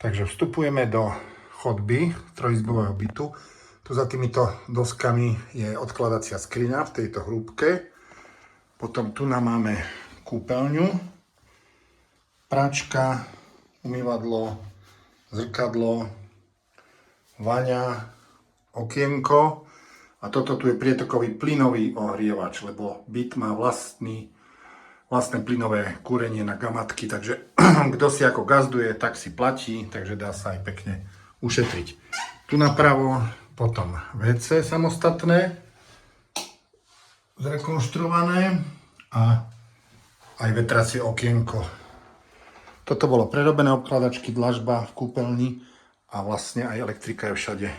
Takže vstupujeme do chodby trojizbového bytu. Tu za týmito doskami je odkladacia skriňa v tejto hrúbke. Potom tu máme kúpeľňu, pračka, umývadlo, zrkadlo, vaňa, okienko. A toto tu je prietokový plynový ohrievač, lebo byt má vlastné plynové kúrenie na gamatky, takže kto si ako gazduje, tak si platí, takže dá sa aj pekne ušetriť. Tu napravo potom WC samostatné, zrekonštruované a aj vetracie okienko. Toto bolo prerobené, obkladačky, dlažba v kúpeľni a vlastne aj elektrika je všade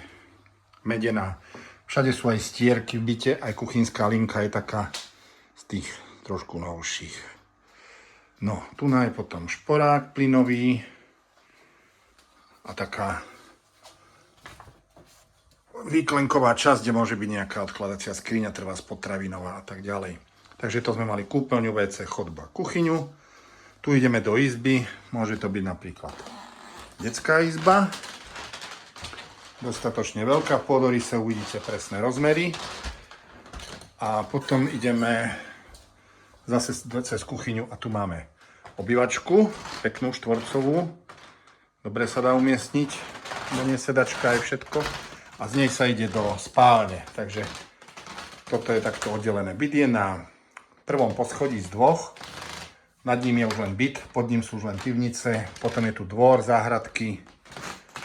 medená. Všade sú aj stierky v byte, aj kuchynská linka je taká z tých trošku novších. No, tu je potom šporák plynový a taká výklenková časť, kde môže byť nejaká odkladacia skriňa, trvá potravinová a tak ďalej. Takže to sme mali kúpeľňu, WC, chodba, kuchyňu. Tu ideme do izby, môže to byť napríklad detská izba. Dostatočne veľká, v pôdorise uvidíte presné rozmery. A potom ideme zase cez kuchyňu a tu máme obývačku, peknú štvorcovú. Dobre sa dá umiestniť, do nej sedačka aj všetko. A z nej sa ide do spálne, takže toto je takto oddelené. Byt je na prvom poschodí z dvoch, nad ním je už len byt, pod ním sú už len pivnice, potom je tu dvor, záhradky,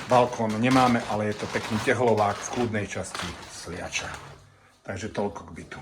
balkón nemáme, ale je to pekný tehlovák v kľudnej časti Sliača. Takže toľko k bytu.